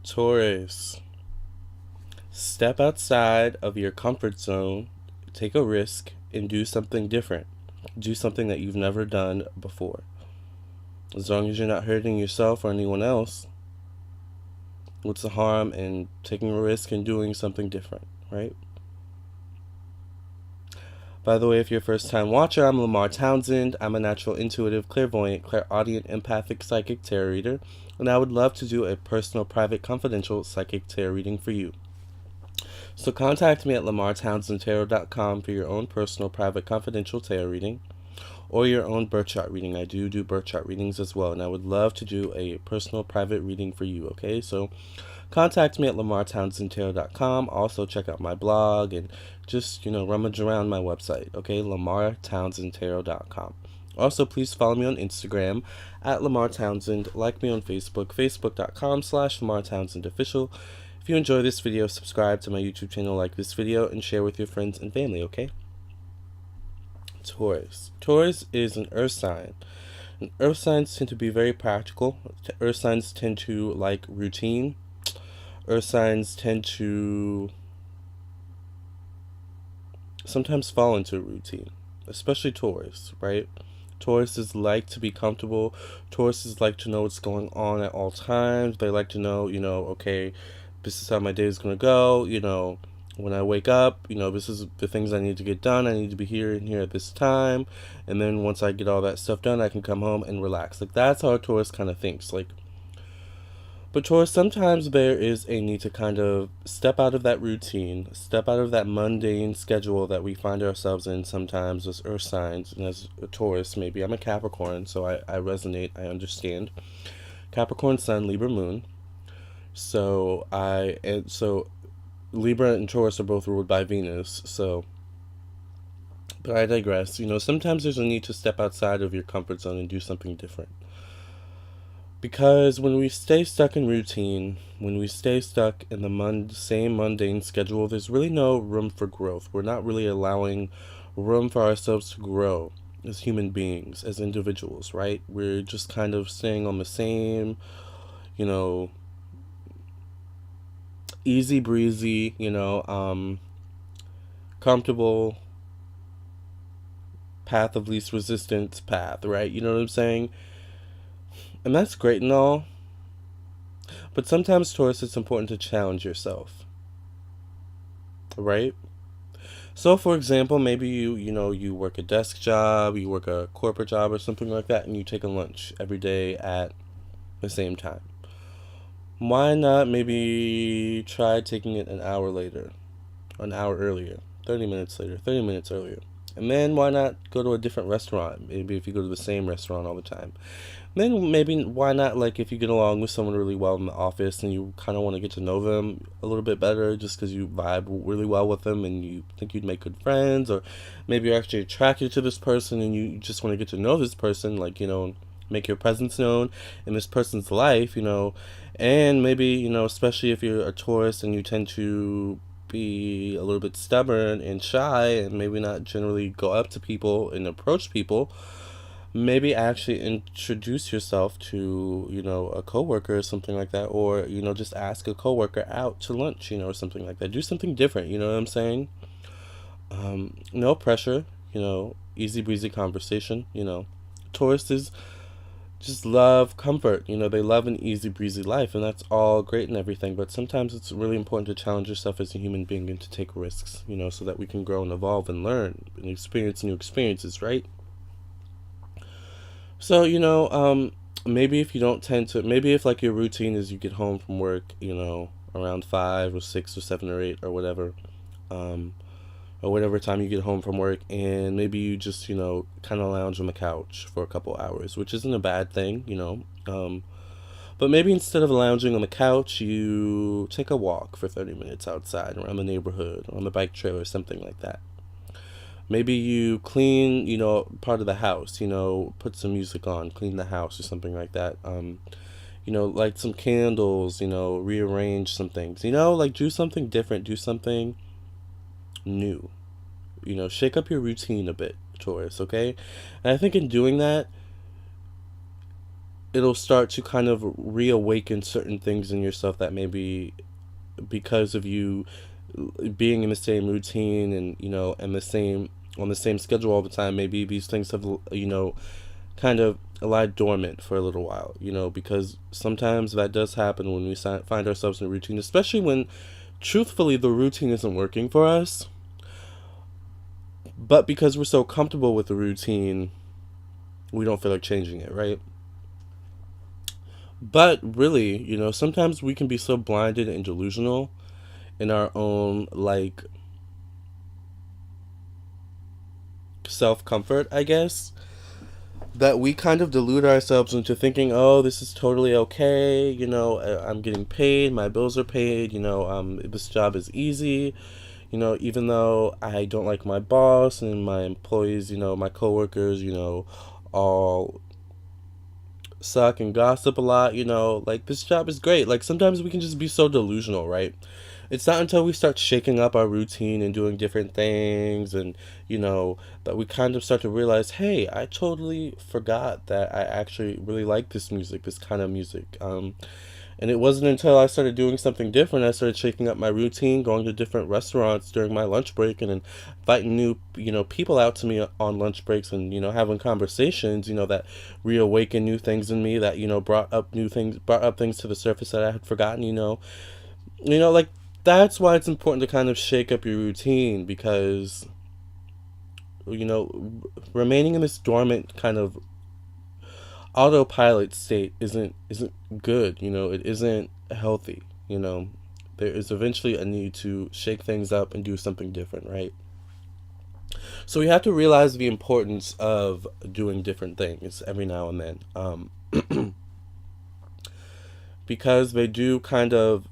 Taurus, step outside of your comfort zone, take a risk, and do something different. Do something that you've never done before. As long as you're not hurting yourself or anyone else, what's the harm in taking a risk and doing something different, right? By the way, if you're a first-time watcher, I'm Lamar Townsend. I'm a natural intuitive, clairvoyant, clairaudient, empathic, psychic tarot reader, and I would love to do a personal, private, confidential psychic tarot reading for you. So contact me at lamartownsendtarot.com for your own personal, private, confidential tarot reading or your own birth chart reading. I do birth chart readings as well, and I would love to do a personal, private reading for you, okay? So contact me at lamartownsendtarot.com. Also check out my blog and just, rummage around my website, okay? lamartownsendtarot.com. Also, please follow me on Instagram at Lamar Townsend. Like me on Facebook, facebook.com/LamarTownsendOfficial. If you enjoy this video, subscribe to my YouTube channel, like this video, and share with your friends and family, okay? Taurus. Taurus is an earth sign. And earth signs tend to be very practical. Earth signs tend to like routine. Earth signs tend to sometimes fall into routine, especially Taurus, right? Tauruses like to be comfortable. Tauruses like to know what's going on at all times. They like to know, okay, this is how my day is going to go. When I wake up, this is the things I need to get done. I need to be here and here at this time. And then once I get all that stuff done, I can come home and relax. Like, that's how a Taurus kind of thinks. But Taurus, sometimes there is a need to kind of step out of that routine, step out of that mundane schedule that we find ourselves in sometimes as earth signs. And as a Taurus, maybe I'm a Capricorn, so I resonate, I understand. Capricorn Sun, Libra Moon. So Libra and Taurus are both ruled by Venus, but I digress. Sometimes there's a need to step outside of your comfort zone and do something different. Because when we stay stuck in routine, when we stay stuck in the same mundane schedule, there's really no room for growth. We're not really allowing room for ourselves to grow as human beings, as individuals, right? We're just kind of staying on the same, easy breezy, comfortable path of least resistance path, right? You know what I'm saying? And that's great and all, but sometimes, Taurus, it's important to challenge yourself, right? So, for example, maybe you work a desk job, you work a corporate job or something like that, and you take a lunch every day at the same time. Why not maybe try taking it an hour later, an hour earlier, 30 minutes later, 30 minutes earlier? And then why not go to a different restaurant? Maybe if you go to the same restaurant all the time. Then maybe why not, like, if you get along with someone really well in the office and you kind of want to get to know them a little bit better just because you vibe really well with them and you think you'd make good friends, or maybe you're actually attracted to this person and you just want to get to know this person, like, make your presence known in this person's life, and maybe, especially if you're a Taurus and you tend to be a little bit stubborn and shy and maybe not generally go up to people and approach people, maybe actually introduce yourself to, a coworker or something like that, or, just ask a coworker out to lunch, or something like that. Do something different, you know what I'm saying? No pressure, easy breezy conversation, Tauruses just love comfort, they love an easy breezy life, and that's all great and everything, but sometimes it's really important to challenge yourself as a human being and to take risks, so that we can grow and evolve and learn and experience new experiences, right? So, maybe if you don't tend to, maybe if like your routine is you get home from work, around 5 or 6 or 7 or 8 or whatever time you get home from work, and maybe you just, kind of lounge on the couch for a couple hours, which isn't a bad thing, but maybe instead of lounging on the couch, you take a walk for 30 minutes outside around the neighborhood, on the bike trail or something like that. Maybe you clean, part of the house, put some music on, clean the house or something like that. Light some candles, rearrange some things, like do something different, do something new, shake up your routine a bit, Taurus, okay? And I think in doing that, it'll start to kind of reawaken certain things in yourself that maybe because of you being in the same routine and and the same on the same schedule all the time, maybe these things have kind of lie dormant for a little while, because sometimes that does happen when we find ourselves in a routine, especially when truthfully the routine isn't working for us, but because we're so comfortable with the routine, we don't feel like changing it, right? But really, sometimes we can be so blinded and delusional in our own self comfort, I guess, that we kind of delude ourselves into thinking, oh, this is totally okay. I'm getting paid, my bills are paid. This job is easy. Even though I don't like my boss and my employees, my coworkers, all suck and gossip a lot. This job is great. Like sometimes we can just be so delusional, right? It's not until we start shaking up our routine and doing different things and, that we kind of start to realize, hey, I totally forgot that I actually really like this music, this kind of music. And it wasn't until I started doing something different, I started shaking up my routine, going to different restaurants during my lunch break and inviting new, people out to me on lunch breaks and, having conversations, that reawaken new things in me that, brought up things to the surface that I had forgotten, like that's why it's important to kind of shake up your routine because, remaining in this dormant kind of autopilot state isn't good. It isn't healthy. There is eventually a need to shake things up and do something different, right? So we have to realize the importance of doing different things every now and then, because they do kind of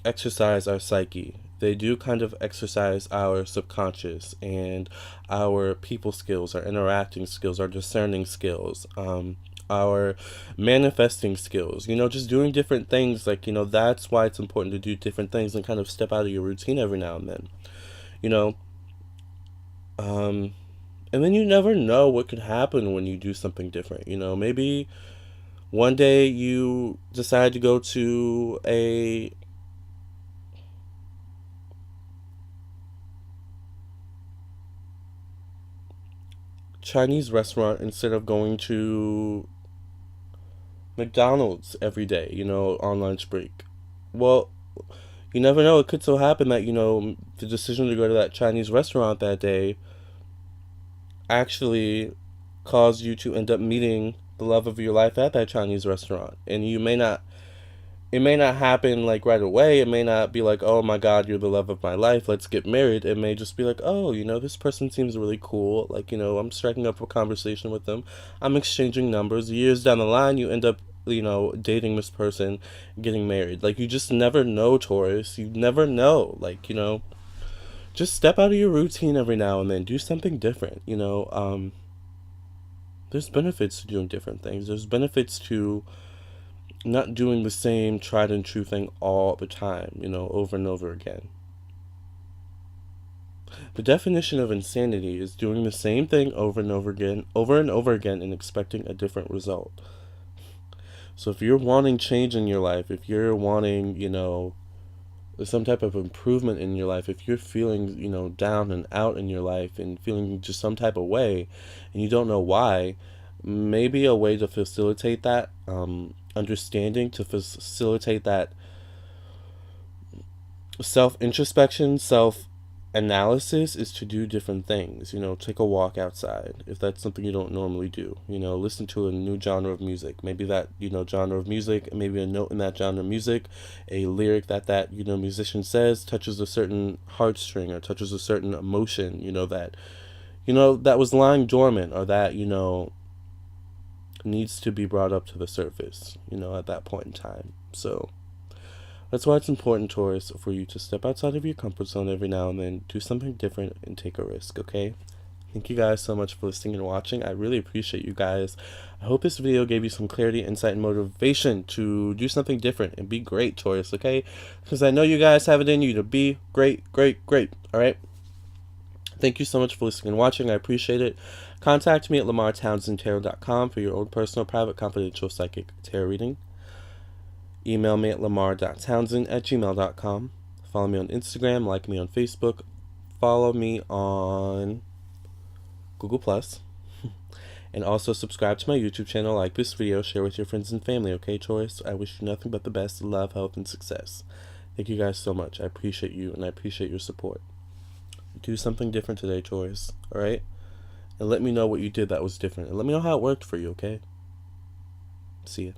exercise our psyche. They do kind of exercise our subconscious and our people skills, our interacting skills, our discerning skills, our manifesting skills, just doing different things. That's why it's important to do different things and kind of step out of your routine every now and then, you know. And then you never know what could happen when you do something different. Maybe one day you decide to go to a Chinese restaurant instead of going to McDonald's every day, on lunch break. Well, you never know. It could so happen that, the decision to go to that Chinese restaurant that day actually caused you to end up meeting the love of your life at that Chinese restaurant. And it may not happen like right away. It may not be like, oh my God, you're the love of my life, let's get married. It may just be like, oh, this person seems really cool. I'm striking up a conversation with them. I'm exchanging numbers. Years down the line, you end up, dating this person, getting married. You just never know, Taurus. You never know. Just step out of your routine every now and then. Do something different, There's benefits to doing different things. There's benefits to not doing the same tried and true thing all the time, over and over again. The definition of insanity is doing the same thing over and over again, and expecting a different result. So if you're wanting change in your life, if you're wanting, some type of improvement in your life, if you're feeling, down and out in your life and feeling just some type of way and you don't know why, maybe a way to facilitate that, understanding, to facilitate that self-introspection, self-analysis, is to do different things. Take a walk outside if that's something you don't normally do. Listen to a new genre of music. Maybe that genre of music, maybe a note in that genre of music, a lyric that musician says touches a certain heartstring or touches a certain emotion. That was lying dormant, or that needs to be brought up to the surface, at that point in time. So that's why it's important, Taurus, for you to step outside of your comfort zone every now and then, do something different, and take a risk, okay? Thank you guys so much for listening and watching. I really appreciate you guys. I hope this video gave you some clarity, insight, and motivation to do something different and be great, Taurus, okay? Because I know you guys have it in you to be great, great, great, all right? Thank you so much for listening and watching. I appreciate it. Contact me at lamartownsendtarot.com for your own personal, private, confidential psychic tarot reading. Email me at lamar.townsend@gmail.com. Follow me on Instagram, like me on Facebook, follow me on Google+, and also subscribe to my YouTube channel, like this video, share with your friends and family, okay, Taurus? I wish you nothing but the best, love, health, and success. Thank you guys so much. I appreciate you, and I appreciate your support. Do something different today, Taurus, alright? And let me know what you did that was different. And let me know how it worked for you, okay? See ya.